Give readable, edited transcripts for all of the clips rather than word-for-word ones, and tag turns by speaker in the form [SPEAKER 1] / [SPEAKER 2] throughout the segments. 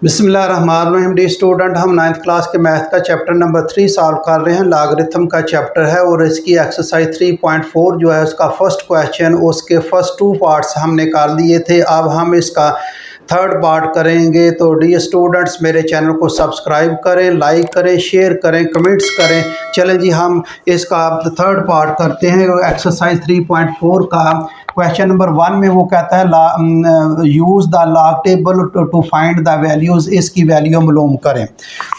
[SPEAKER 1] बिस्मिल्लाहिर्रहमानिर्रहीम। Dear student, हम 9th class के मैथ का चैप्टर नंबर 3 सॉल्व कर रहे हैं। लॉगरिथम का चैप्टर है और इसकी एक्सरसाइज 3.4 जो है उसका फर्स्ट क्वेश्चन, उसके फर्स्ट 2 पार्ट्स हमने कर लिए थे। अब हम इसका थर्ड पार्ट करेंगे। तो डी स्टूडेंट्स, मेरे चैनल को सब्सक्राइब करें, लाइक करें, शेयर करें, कमेंट्स करें। चलें जी, हम इसका थर्ड पार्ट करते हैं। एक्सरसाइज 3.4 का क्वेश्चन नंबर 1 में वो कहता है use the log table to find the values. इसकी वैल्यू मालूम करें।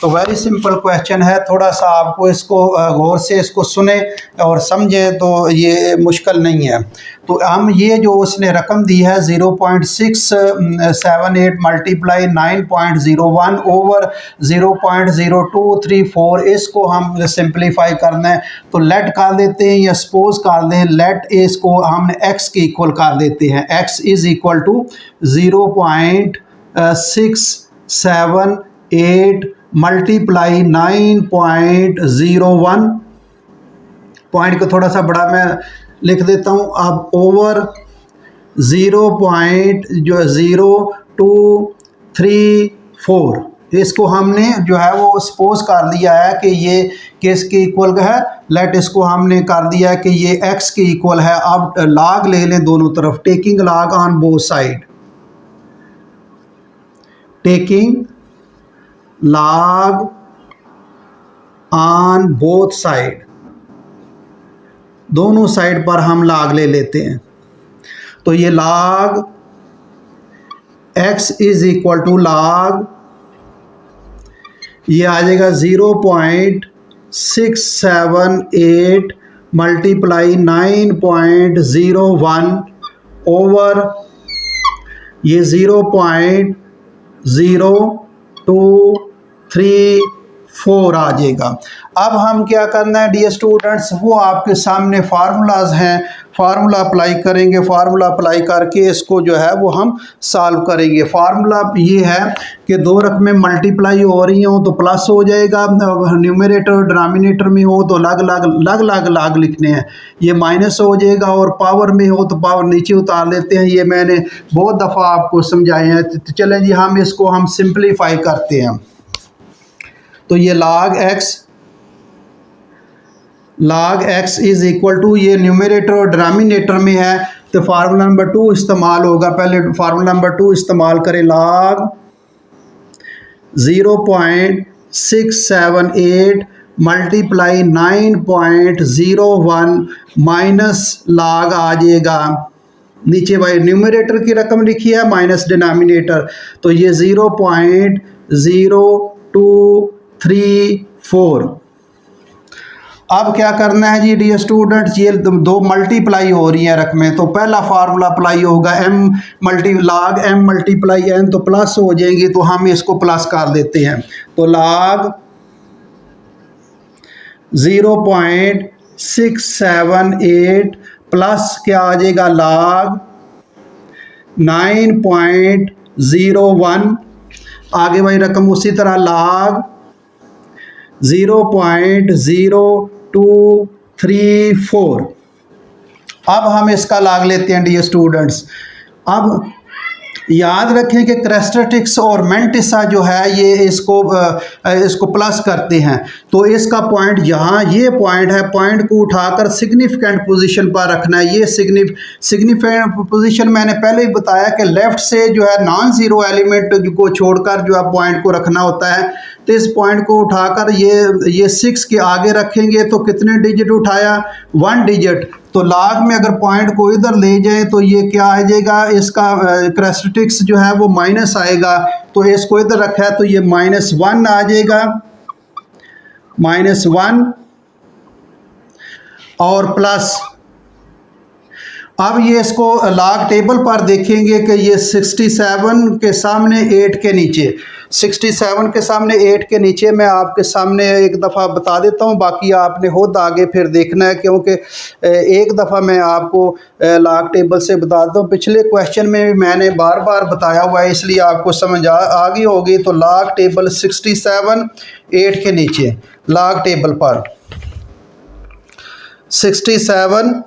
[SPEAKER 1] तो वेरी सिंपल क्वेश्चन है। थोड़ा सा आपको इसको गौर से इसको सुने और समझें तो ये मुश्किल नहीं है। तो हम ये जो उसने रकम दी है 0.678 मल्टीप्लाई 9.01 ओवर 0.0234, इसको हम सिंप्लीफाई करना है। तो लेट कर देते हैं या सपोज कर दें, लेट इसको हमने x के इक्वल कर देते हैं। x is equal to 0.678 multiply 9.01, point को थोड़ा सा बड़ा मैं लिख देता हूँ। अब ओवर 0.0234, इसको हमने जो है वो सपोज कर दिया है कि ये किसके इक्वल है। लेट इसको हमने कर दिया है कि ये x के इक्वल है। अब लॉग ले लें दोनों तरफ, taking log on both side, taking log on both side, दोनों साइड पर हम लॉग ले लेते हैं। तो ये log x is equal to log, ये आ जाएगा 0.678 मल्टीप्लाई 9.01 ओवर ये 0.0234 आ जाएगा। अब हम क्या करना है डियर स्टूडेंट्स, वो आपके सामने फार्मूलाज हैं, फार्मूला अप्लाई करेंगे। फार्मूला अप्लाई करके इसको जो है वो हम सॉल्व करेंगे। फार्मूला ये है कि दो रकमें मल्टीप्लाई हो रही हों तो प्लस हो जाएगा, न्यूमरेटर और डिनोमिनेटर में हो तो अलग लिखने हैं, ये माइनस हो जाएगा, और पावर में हो तो पावर नीचे उतार लेते हैं। ये मैंने बहुत दफ़ा आपको समझाए हैं। तो चलें जी, हम इसको हम सिंप्लीफाई करते हैं। तो ये log x is equal to, ये न्यूमरेटर और डिनोमिनेटर में है तो फार्मूला नंबर 2 इस्तेमाल होगा। पहले फार्मूला नंबर 2 इस्तेमाल करें। log 0.678 मल्टीप्लाई 9.01 माइनस लॉग आ जाएगा, नीचे भाई न्यूमरेटर की रकम लिखी है माइनस डिनोमिनेटर, तो ये 0.0234। अब क्या करना है जी डियर स्टूडेंट्स, ये दो मल्टीप्लाई हो रही हैं रकमें, तो पहला फार्मूला अप्लाई होगा log m मल्टीप्लाई n, तो प्लस हो जाएंगी, तो हम इसको प्लस कर देते हैं। तो log 0.678 प्लस क्या आ जाएगा log 9.01, आगे भाई रकम उसी तरह log 0.0234। अब हम इसका लॉग लेते हैं डियर स्टूडेंट्स। अब याद रखें कि क्रेस्टेटिक्स और मेंटिसा जो है ये इसको प्लस करते हैं, तो इसका पॉइंट यहाँ ये पॉइंट है, पॉइंट को उठाकर सिग्निफिकेंट पोजीशन पर रखना है। ये सिग्निफिकेंट पोजीशन मैंने पहले ही बताया कि लेफ्ट से जो है नॉन ज़ीरो एलिमेंट को छोड़कर जो है पॉइंट को रखना होता है। तो इस पॉइंट को उठाकर ये 6 के आगे रखेंगे तो कितने डिजिट उठाया, 1 डिजिट। तो लॉग में अगर पॉइंट को इधर ले जाए तो ये क्या आ जाएगा, इसका क्रेस्टेटिक्स जो है वो माइनस आएगा, तो इसको इधर रखा है तो ये -1 आ जाएगा, -1 और प्लस। अब ये इसको लॉग टेबल पर देखेंगे कि ये 67 के सामने 8 के नीचे, 67 के सामने 8 के नीचे मैं आपके सामने एक दफ़ा बता देता हूँ, बाकी आपने खुद आगे फिर देखना है, क्योंकि एक दफ़ा मैं आपको लॉग टेबल से बता देता हूँ। पिछले क्वेश्चन में भी मैंने बार बार बताया हुआ है, इसलिए आपको समझ आ गई होगी। तो लॉग टेबल 67 8 के नीचे, लॉग टेबल पर 67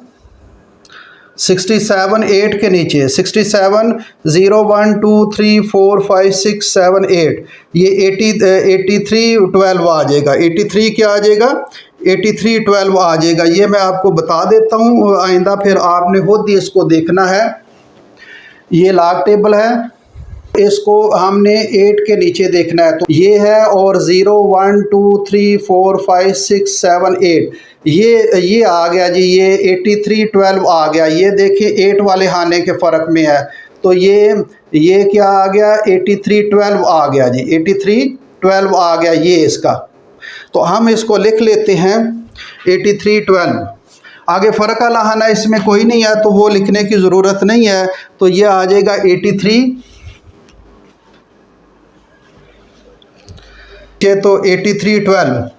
[SPEAKER 1] 67 8 के नीचे 67 0 1 2 3 4 5 6 7 8, ये 83 12 आ जाएगा। 83 क्या आ जाएगा? 83 12 आ जाएगा। ये मैं आपको बता देता हूँ, आइंदा फिर आपने खुद ही इसको देखना है। ये लॉग टेबल है, इसको हमने 8 के नीचे देखना है, तो ये है और 0 1 2 3 4 5 6 7 8, ये आ गया जी, ये 83 12 आ गया। ये देखिए 8 वाले खाने के फ़र्क में है, तो ये क्या आ गया? 83 12 आ गया जी, 83 12 आ गया ये इसका। तो हम इसको लिख लेते हैं 83 12। आगे फ़र्क वाला खाना इसमें कोई नहीं है, तो वो लिखने की ज़रूरत नहीं है, तो ये आ जाएगा 83 के, तो 83 12।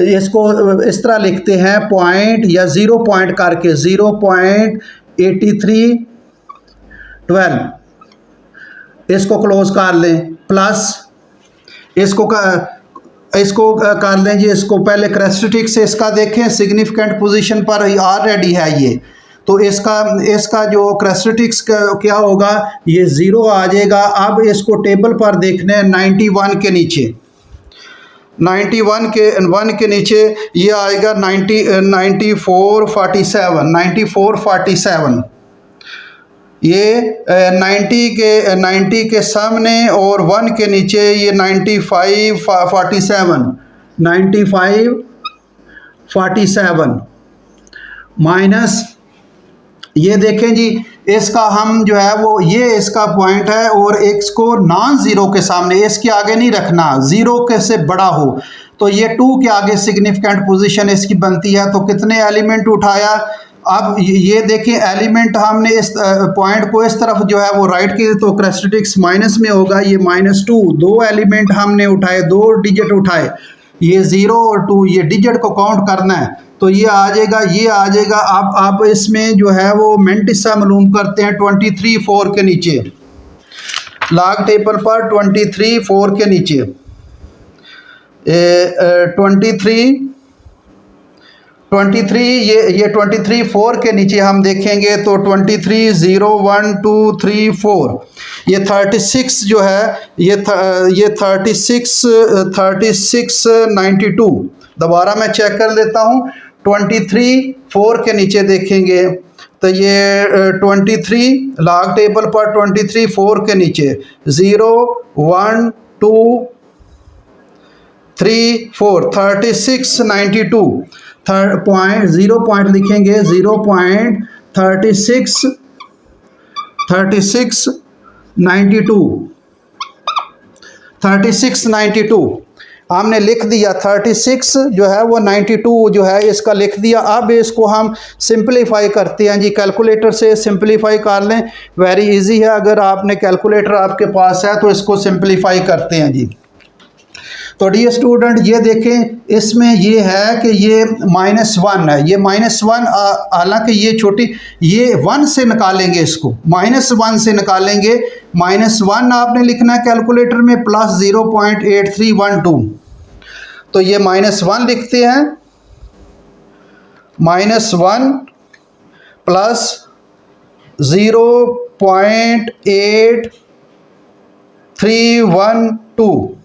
[SPEAKER 1] इसको इस तरह लिखते हैं, पॉइंट या 0 पॉइंट करके 0.83 12, इसको क्लोज कर लें, प्लस इसको कर लें जी। इसको पहले कैरेक्टरिस्टिक से इसका देखें, सिग्निफिकेंट पोजीशन पर ऑलरेडी है ये, तो इसका जो कैरेक्टरिस्टिक्स क्या होगा? ये 0 आ जाएगा। अब इसको टेबल पर देखने हैं 91 के नीचे, 91 के 1 के नीचे ये आएगा 94 47, ये 90 के सामने और 1 के नीचे ये 95 47 माइनस, ये देखें जी, इसका हम जो है वो ये इसका पॉइंट है, और इसको नॉन ज़ीरो के सामने, इसके आगे नहीं रखना, ज़ीरो के से बड़ा हो, तो ये 2 के आगे सिग्निफिकेंट पोजीशन इसकी बनती है। तो कितने एलिमेंट उठाया? अब ये देखें, एलिमेंट हमने इस पॉइंट को इस तरफ जो है वो राइट की, तो कैरेक्टरिस्टिक्स माइनस में होगा, ये -2, 2 एलिमेंट हमने उठाए, 2 डिजिट उठाए, ये 0 और 2, ये डिजिट को काउंट करना है, तो ये आ जाएगा, ये आ जाएगा। अब इसमें जो है वो मेंटिसा मालूम करते हैं 23 4 के नीचे, लॉग टेबल पर 23 4 के नीचे 23 ये 23 4 के नीचे हम देखेंगे, तो 23 0 1 2 3 4, ये 36 जो है ये 36 92। दोबारा मैं चेक कर लेता हूँ, 23 4 के नीचे देखेंगे, तो ये 23 लॉग टेबल पर 23 4 के नीचे 0 1 2 3 4 36 92, 0 पॉइंट लिखेंगे, 0.36 92 हमने लिख दिया। 36 जो है वो 92 जो है इसका लिख दिया। अब इसको हम सिंपलीफाई करते हैं जी, कैलकुलेटर से सिंपलीफाई कर लें, वेरी इजी है। अगर आपने कैलकुलेटर आपके पास है तो इसको सिंपलीफाई करते हैं जी। तो डियर स्टूडेंट ये देखें, इसमें ये है कि ये -1 है, ये -1, हालांकि ये छोटी, ये 1 से निकालेंगे, इसको -1 से निकालेंगे, -1 आपने लिखना है कैलकुलेटर में, प्लस 0.8312, तो ये -1 लिखते हैं, -1 प्लस 0.8312,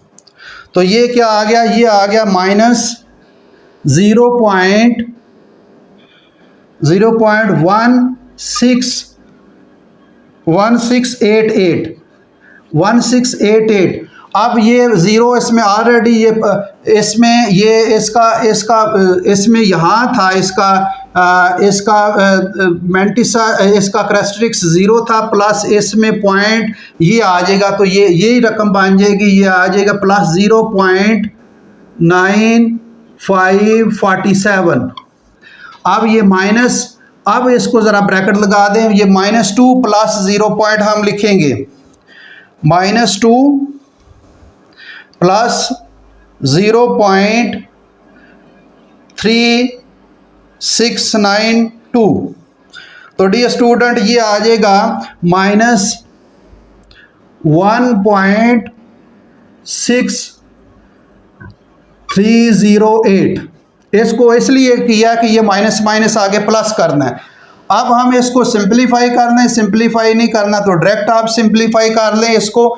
[SPEAKER 1] तो ये क्या आ गया? ये आ गया -0.1688। अब ये 0 इसमें ऑलरेडी इसमें ये इसमें यहाँ था, इसका मेंटिसा, इसका कैरेक्टरिस्टिक्स 0 था, प्लस इसमें पॉइंट ये आ जाएगा, तो यही रकम बन जाएगी, ये आ जाएगा प्लस 0.9547। अब ये माइनस, अब इसको ज़रा ब्रैकेट लगा दें, ये -2 प्लस 0 पॉइंट हम लिखेंगे, -2 प्लस 0.3692। तो डियर स्टूडेंट ये आ जाएगा -1.6308। इसको इसलिए किया कि ये माइनस माइनस आगे प्लस करना है। अब हम इसको सिंप्लीफाई कर लें, सिंप्लीफाई नहीं करना तो डायरेक्ट आप सिंप्लीफाई कर लें इसको।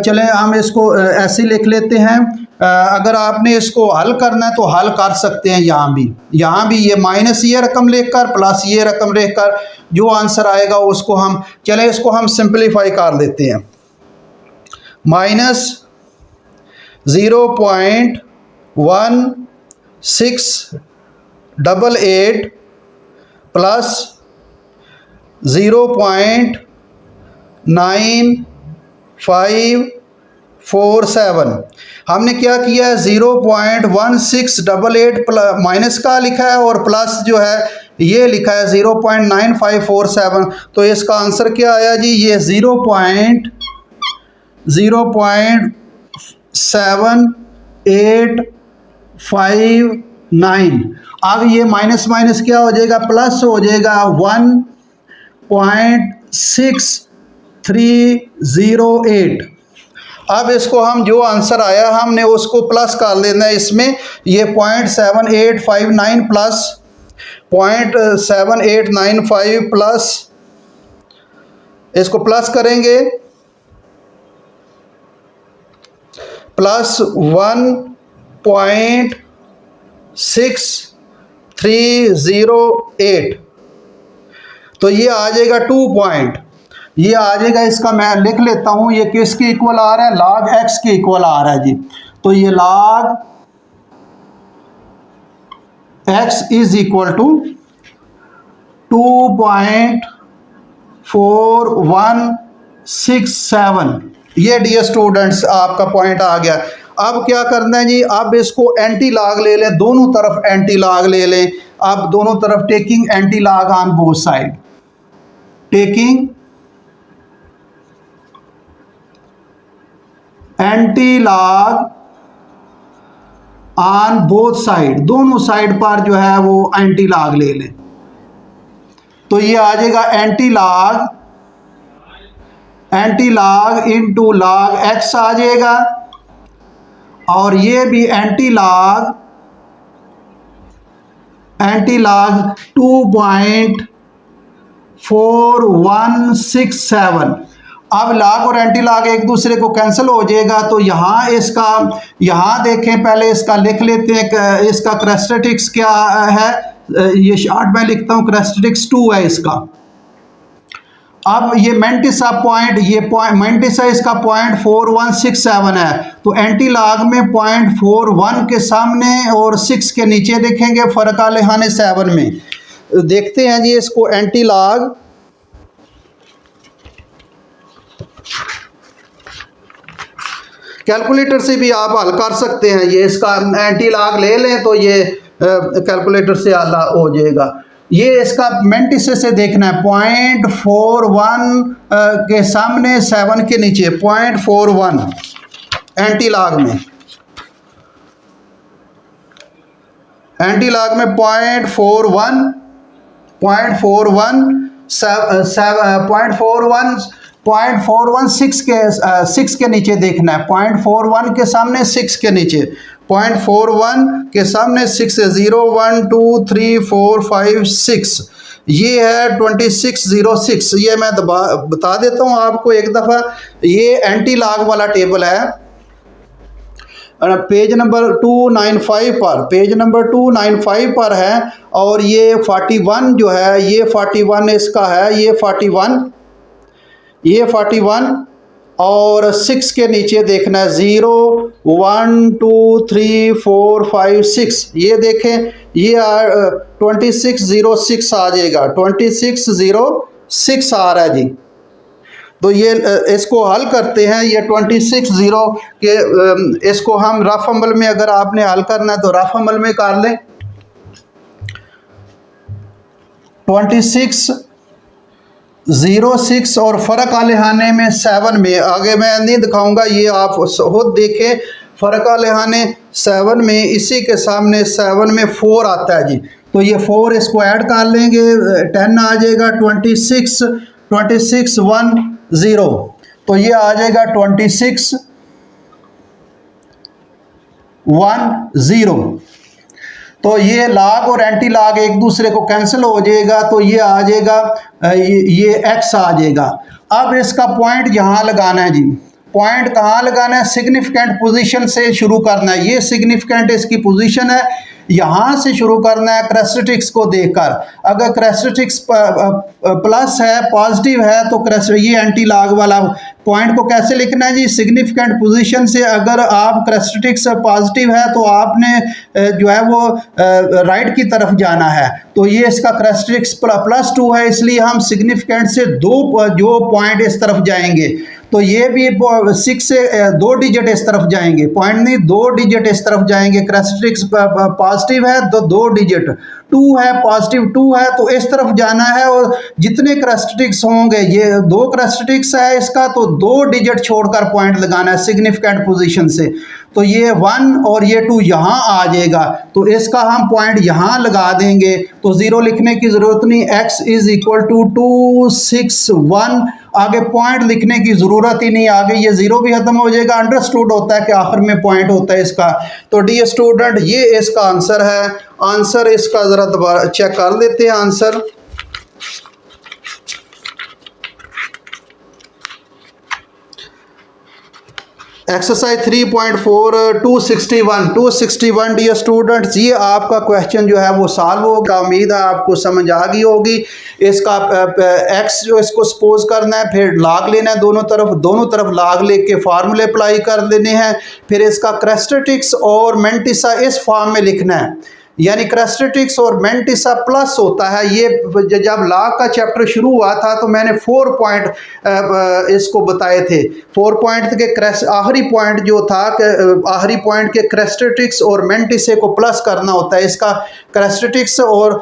[SPEAKER 1] चलें हम इसको ऐसे लिख लेते हैं। अगर आपने इसको हल करना है तो हल कर सकते हैं यहाँ भी ये माइनस ये रकम लेकर प्लस ये रकम लेकर जो आंसर आएगा उसको हम, चलें इसको हम सिंप्लीफाई कर लेते हैं। -0.1688 प्लस 0.9547। हमने क्या किया है, 0.1688 माइनस का लिखा है और प्लस जो है ये लिखा है 0.9547। तो इसका आंसर क्या आया जी, ये 0.7859। अब ये माइनस माइनस क्या हो जाएगा, प्लस हो जाएगा 1.6308। अब इसको हम जो आंसर आया हमने उसको प्लस कर लेना है इसमें। ये 0.7859 प्लस 0.7895 प्लस, इसको प्लस करेंगे प्लस 1.6308। तो ये आ जाएगा 2 पॉइंट, ये आ जाएगा इसका, मैं लिख लेता हूँ ये किसके इक्वल आ रहा है, log x के इक्वल आ रहा है जी। तो ये log x is equal to 2.4167। ये डियर स्टूडेंट्स आपका पॉइंट आ गया। अब क्या करना है जी, अब इसको एंटी लॉग ले लें, दोनों तरफ एंटी लॉग ले लें। अब दोनों तरफ taking anti log on both side, taking anti log on both side, दोनों साइड पर जो है वो एंटी लॉग ले लें। तो ये आ जाएगा anti log into log x आ जाएगा, और ये भी एंटी लॉग 2.4167। अब log और एंटी लॉग एक दूसरे को कैंसिल हो जाएगा। तो यहाँ इसका, यहाँ देखें पहले इसका लिख लेते हैं, इसका कैरेक्टरिस्टिक्स क्या है, ये शॉर्ट में लिखता हूँ, कैरेक्टरिस्टिक्स 2 है इसका। अब ये मेंटिसा पॉइंट, ये मेंटिसा इसका 0.4167 है। तो एंटी लॉग में 0.41 के सामने और 6 के नीचे देखेंगे, फ़र्क आले हाने 7 में। देखते हैं जी इसको एंटी लॉग, कैलकुलेटर से भी आप हल कर सकते हैं। ये इसका एंटी लॉग ले लें तो ये कैलकुलेटर से हल हो जाएगा। ये इसका मेंटिसे से देखना है, 0.41 के सामने 7 के नीचे 0.41 एंटी लॉग में, एंटी लॉग में 0.41 के नीचे देखना है। 0.41 के सामने 6 के नीचे, 0.41 के सामने 6 है, 0 1 2 3 4 5 6, ये है 2606। ये मैं बता देता हूँ आपको एक दफ़ा, ये एंटी लॉग वाला टेबल है पेज नंबर 295 पर, पेज नंबर 295 पर है। और ये 41 जो है, ये 41 इसका है, ये 41 और 6 के नीचे देखना है, 0 1 2 3 4 5 6। ये देखें, ये 2606 आ जाएगा, 2606 आ रहा है जी। तो ये इसको हल करते हैं, ये 260 के, इसको हम रफ अमल में अगर आपने हल करना है तो रफ अमल में कर लें। 2606 और फ़र्क आलेहाने में 7 में, आगे मैं नहीं दिखाऊंगा, ये आप खुद देखें। फ़र्क आलेहाने 7 में, इसी के सामने 7 में 4 आता है जी। तो ये 4 इसको ऐड कर लेंगे, 10 आ जाएगा, 2610। तो ये आ जाएगा 2610। तो ये लाग और एंटी लाग एक दूसरे को कैंसिल हो जाएगा, तो ये आ जाएगा, ये एक्स आ जाएगा। अब इसका पॉइंट यहाँ लगाना है जी। पॉइंट कहाँ लगाना है? सिग्निफिकेंट पोजीशन से शुरू करना है। ये सिग्निफिकेंट इसकी पोजीशन है, यहाँ से शुरू करना है क्रेस्टेटिक्स को देखकर। अगर क्रेस्टेटिक्स प्लस है, पॉजिटिव है, तो ये एंटी लाग वाला पॉइंट को कैसे लिखना है जी? सिग्निफिकेंट पोजीशन से। अगर आप क्रेस्टेटिक्स पॉजिटिव है तो आपने जो है वो राइट की तरफ जाना है। तो ये इसका क्रेस्टेटिक्स +2 है, इसलिए हम सिग्निफिकेंट से जो पॉइंट इस तरफ जाएंगे, तो ये भी 6 से 2 डिजिट इस तरफ जाएंगे, पॉइंट नहीं 2 डिजिट इस तरफ जाएंगे। क्रेस्टेटिक्स पॉजिटिव है तो 2 डिजिट, 2 है, पॉजिटिव 2 है, तो इस तरफ जाना है। और जितने क्रेस्टेटिक्स होंगे, ये 2 क्रेस्टेटिक्स है इसका, तो 2 डिजिट छोड़कर पॉइंट लगाना है सिग्निफिकेंट पोजीशन से। तो ये 1 और ये 2 यहाँ आ जाएगा, तो इसका हम पॉइंट यहाँ लगा देंगे। तो 0 लिखने की ज़रूरत नहीं, x = 2 6 1, आगे पॉइंट लिखने की ज़रूरत ही नहीं, आगे ये 0 भी ख़त्म हो जाएगा। अंडरस्टूड होता है कि आखिर में पॉइंट होता है इसका। तो डियर स्टूडेंट, ये इसका आंसर है। आंसर इसका ज़रा दोबारा चेक कर लेते हैं आंसर। एक्सरसाइज 3.4 261 डियर स्टूडेंट्स, ये आपका क्वेश्चन जो है वो सॉल्व होगा। उम्मीद है आपको समझ आ गई होगी। इसका एक्स जो इसको सपोज करना है, फिर लाग लेना है दोनों तरफ लाग लेके फार्मूले अप्लाई कर देने हैं। फिर इसका क्रेस्टेटिक्स और मेंटिसा इस फॉर्म में लिखना है, यानी क्रेस्टेटिक्स और मेंटिसा प्लस होता है। ये जब लाग का चैप्टर शुरू हुआ था तो मैंने 4 पॉइंट इसको बताए थे। 4 पॉइंट के आखिरी पॉइंट जो था, आखिरी पॉइंट के क्रेस्टेटिक्स और मेंटिसे को प्लस करना होता है। इसका क्रेस्टेटिक्स और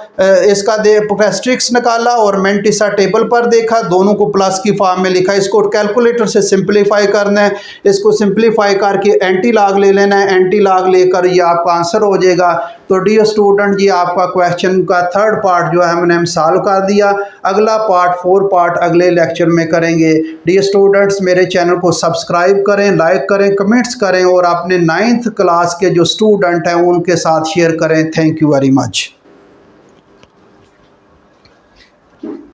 [SPEAKER 1] इसका क्रेस्टेटिक्स निकाला और मेंटिसा टेबल पर देखा, दोनों को प्लस की फॉर्म में लिखा। इसको कैलकुलेटर से सिंप्लीफाई करना है, इसको सिंप्लीफाई करके एंटी लाग ले लेना है, एंटी लाग लेकर ये आपका आंसर हो जाएगा। तो डियर स्टूडेंट, ये आपका क्वेश्चन का 3rd पार्ट जो है हमने सॉल्व कर दिया। अगला पार्ट 4 पार्ट अगले लेक्चर में करेंगे। डियर स्टूडेंट्स, मेरे चैनल को सब्सक्राइब करें, लाइक करें, कमेंट्स करें और अपने 9th क्लास के जो स्टूडेंट हैं उनके साथ शेयर करें। Thank you very much.